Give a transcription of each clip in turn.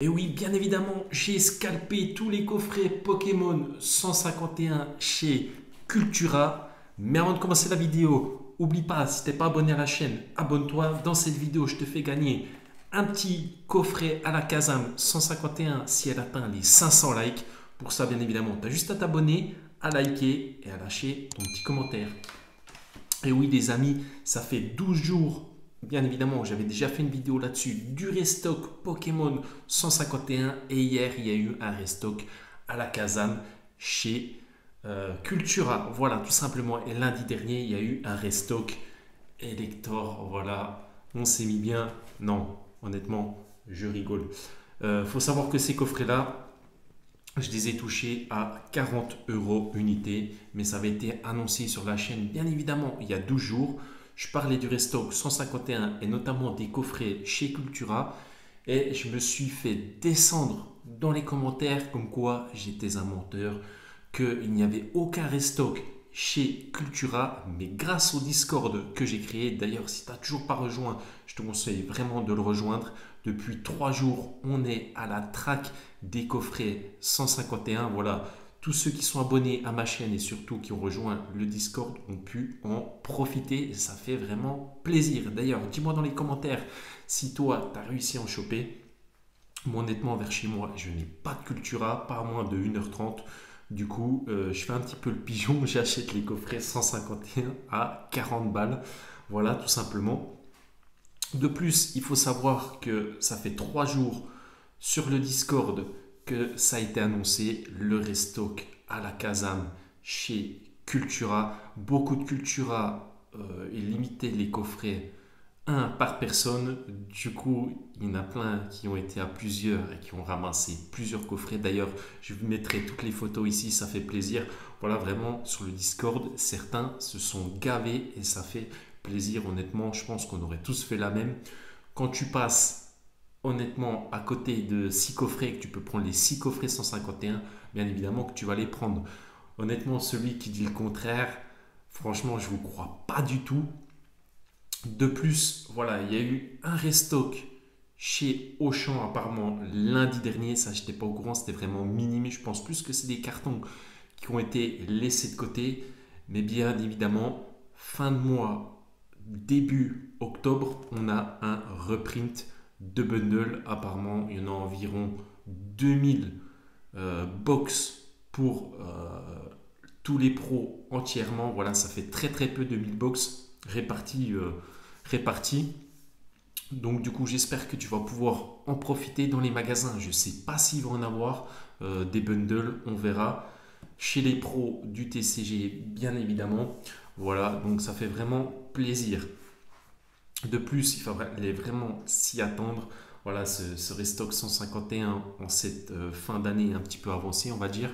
Et oui, bien évidemment, j'ai scalpé tous les coffrets Pokémon 151 chez Cultura. Mais avant de commencer la vidéo, oublie pas, si t'es pas abonné à la chaîne, abonne-toi. Dans cette vidéo, je te fais gagner un petit coffret à la Kazam 151 si elle atteint les 500 likes. Pour ça, bien évidemment, tu as juste à t'abonner, à liker et à lâcher ton petit commentaire. Et oui, les amis, ça fait 12 jours. Bien évidemment, j'avais déjà fait une vidéo là-dessus du restock Pokémon 151 et hier, il y a eu un restock à la Kazam chez Cultura. Voilà, tout simplement. Et lundi dernier, il y a eu un restock Elector. Voilà, on s'est mis bien. Non, honnêtement, je rigole. Faut savoir que ces coffrets-là, je les ai touchés à 40 € unité, mais ça avait été annoncé sur la chaîne, bien évidemment, il y a 12 jours. Je parlais du restock 151 et notamment des coffrets chez Cultura. Et je me suis fait descendre dans les commentaires comme quoi j'étais un menteur, qu'il n'y avait aucun restock chez Cultura, mais grâce au Discord que j'ai créé. D'ailleurs, si tu n'as toujours pas rejoint, je te conseille vraiment de le rejoindre. Depuis 3 jours, on est à la traque des coffrets 151. Voilà, tous ceux qui sont abonnés à ma chaîne et surtout qui ont rejoint le Discord ont pu en profiter. Ça fait vraiment plaisir. D'ailleurs, dis-moi dans les commentaires si toi, tu as réussi à en choper. Moi, honnêtement, vers chez moi, je n'ai pas de Cultura, pas à moins de 1h30. Du coup, je fais un petit peu le pigeon. J'achète les coffrets 151 à 40 balles. Voilà, tout simplement. De plus, il faut savoir que ça fait 3 jours sur le Discord que ça a été annoncé, le restock à la Kazam chez Cultura. Beaucoup de Cultura et limité les coffrets un par personne. Du coup, il y en a plein qui ont été à plusieurs et qui ont ramassé plusieurs coffrets. D'ailleurs, je vous mettrai toutes les photos ici, ça fait plaisir. Voilà, vraiment, sur le Discord, certains se sont gavés et ça fait plaisir. Honnêtement, je pense qu'on aurait tous fait la même. Quand tu passes, honnêtement, à côté de 6 coffrets, que tu peux prendre les 6 coffrets 151, bien évidemment que tu vas les prendre. Honnêtement, celui qui dit le contraire, franchement, je ne vous crois pas du tout. De plus, voilà, il y a eu un restock chez Auchan apparemment lundi dernier. Ça, je n'étais pas au courant, c'était vraiment minime. Je pense plus que c'est des cartons qui ont été laissés de côté. Mais bien évidemment, fin de mois, début octobre, on a un reprint de bundle. Apparemment, il y en a environ 2000 box pour tous les pros entièrement. Voilà, ça fait très très peu de 1000 box réparties. Donc du coup, j'espère que tu vas pouvoir en profiter dans les magasins. Je ne sais pas s'il va en avoir des bundles, on verra. Chez les pros du TCG, bien évidemment. Voilà, donc ça fait vraiment plaisir. De plus, il fallait vraiment s'y attendre. Voilà, ce restock 151 en cette fin d'année un petit peu avancée, on va dire.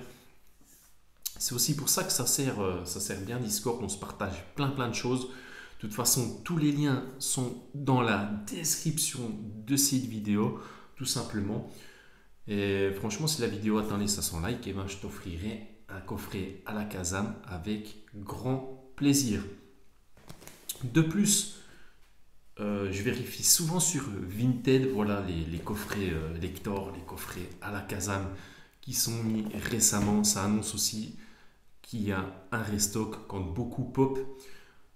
C'est aussi pour ça que ça sert bien Discord. On se partage plein de choses. De toute façon, tous les liens sont dans la description de cette vidéo, tout simplement. Et franchement, si la vidéo atteint les 500 likes, eh ben, je t'offrirai un coffret à la Kazam avec grand plaisir. De plus, je vérifie souvent sur Vinted, voilà les coffrets Lector, les coffrets à la Kazam qui sont mis récemment. Ça annonce aussi qu'il y a un restock quand beaucoup pop.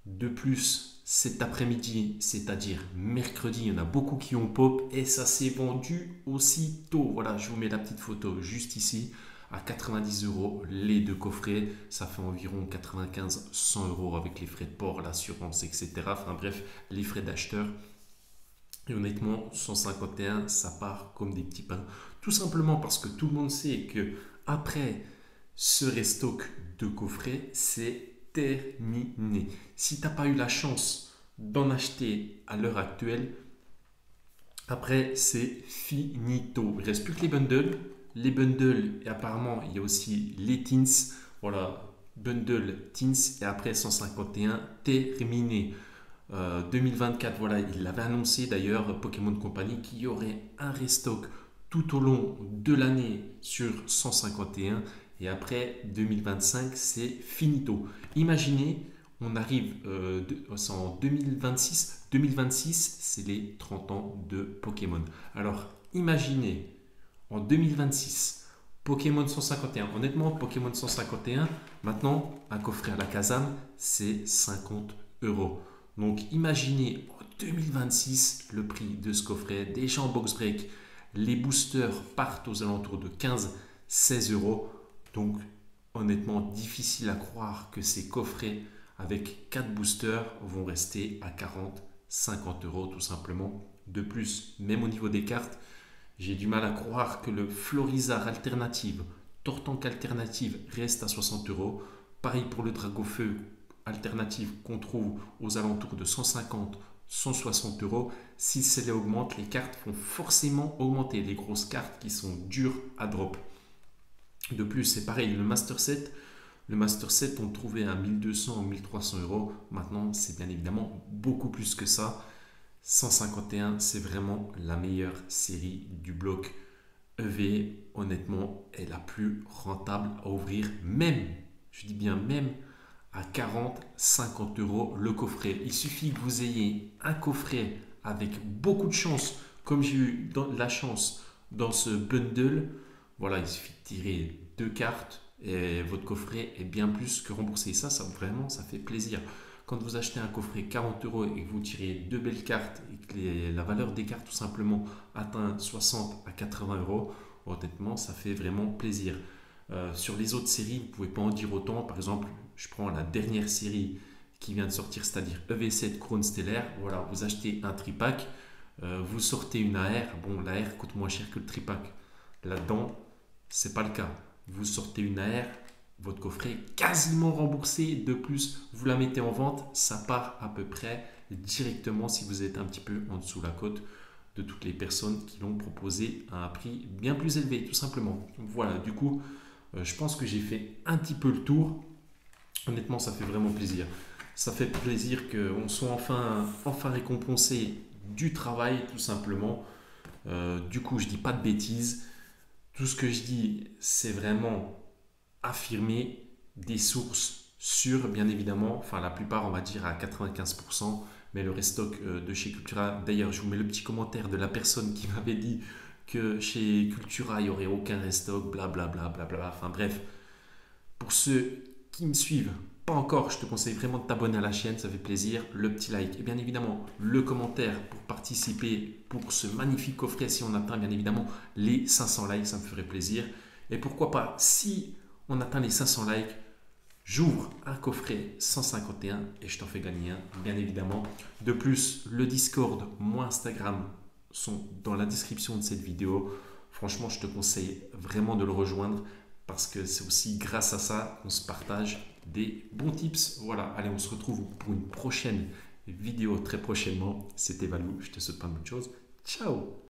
De plus, cet après-midi, c'est-à-dire mercredi, il y en a beaucoup qui ont pop et ça s'est vendu aussitôt. Voilà, je vous mets la petite photo juste ici à 90 € les deux coffrets. Ça fait environ 95-100 € avec les frais de port, l'assurance, etc. Enfin bref, les frais d'acheteur. Et honnêtement, 151, ça part comme des petits pains. Tout simplement parce que tout le monde sait que après ce restock de coffrets, c'est terminé. Si tu n'as pas eu la chance d'en acheter à l'heure actuelle, après c'est finito. Il ne reste plus que les bundles. Les bundles, et apparemment, il y a aussi les teens. Voilà, bundle teens et après 151 terminé. 2024, voilà, il l'avait annoncé d'ailleurs, Pokémon Company, qu'il y aurait un restock tout au long de l'année sur 151 et après 2025, c'est finito. Imaginez, on arrive c'est en 2026. 2026, c'est les 30 ans de Pokémon. Alors, imaginez, en 2026. Pokémon 151. Honnêtement, Pokémon 151, maintenant, un coffret à la Kazam, c'est 50 euros. Donc imaginez en 2026 le prix de ce coffret. Déjà en box break, les boosters partent aux alentours de 15-16 euros. Donc honnêtement, difficile à croire que ces coffrets avec 4 boosters vont rester à 40-50 euros tout simplement. De plus, même au niveau des cartes, j'ai du mal à croire que le Florizard alternative, Tortank alternative reste à 60 euros. Pareil pour le Dragofeu alternative qu'on trouve aux alentours de 150-160 euros. Si celle augmente, les cartes vont forcément augmenter. Les grosses cartes qui sont dures à drop. De plus, c'est pareil, le Master Set. Le Master Set, on le trouvait à 1200 ou 1300 euros. Maintenant, c'est bien évidemment beaucoup plus que ça. 151, c'est vraiment la meilleure série du bloc EV. Honnêtement, est la plus rentable à ouvrir, même, je dis bien même, à 40-50 euros le coffret. Il suffit que vous ayez un coffret avec beaucoup de chance, comme j'ai eu la chance dans ce bundle. Voilà, il suffit de tirer 2 cartes et votre coffret est bien plus que remboursé. Ça vraiment, ça fait plaisir. Quand vous achetez un coffret 40 euros et que vous tirez 2 belles cartes et que la valeur des cartes tout simplement atteint 60 à 80 euros, honnêtement, ça fait vraiment plaisir. Sur les autres séries, vous ne pouvez pas en dire autant. Par exemple, je prends la dernière série qui vient de sortir, c'est-à-dire EV7 Crown Stellaire. Voilà, vous achetez un tripack, vous sortez une AR. Bon, l'AR coûte moins cher que le tripack. Là-dedans, c'est pas le cas. Vous sortez une AR, votre coffret est quasiment remboursé. De plus, vous la mettez en vente, ça part à peu près directement si vous êtes un petit peu en dessous la cote de toutes les personnes qui l'ont proposé à un prix bien plus élevé, tout simplement. Voilà, du coup, je pense que j'ai fait un petit peu le tour. Honnêtement, ça fait vraiment plaisir. Ça fait plaisir qu'on soit enfin récompensé du travail, tout simplement. Du coup, je dis pas de bêtises. Tout ce que je dis, c'est vraiment affirmer des sources sûres, bien évidemment. Enfin, la plupart, on va dire à 95%, mais le restock de chez Cultura. D'ailleurs, je vous mets le petit commentaire de la personne qui m'avait dit que chez Cultura, il n'y aurait aucun restock, blablabla. Bla, bla, bla. Enfin bref, pour ceux qui me suivent, pas encore, je te conseille vraiment de t'abonner à la chaîne, ça fait plaisir. Le petit like et bien évidemment le commentaire pour participer pour ce magnifique coffret. Si on atteint bien évidemment les 500 likes, ça me ferait plaisir. Et pourquoi pas, si on atteint les 500 likes, j'ouvre un coffret 151 et je t'en fais gagner un, bien évidemment. De plus, le Discord, mon Instagram sont dans la description de cette vidéo. Franchement, je te conseille vraiment de le rejoindre parce que c'est aussi grâce à ça qu'on se partage des bons tips. Voilà, allez, on se retrouve pour une prochaine vidéo très prochainement. C'était Valou, je te souhaite plein de bonnes choses. Ciao!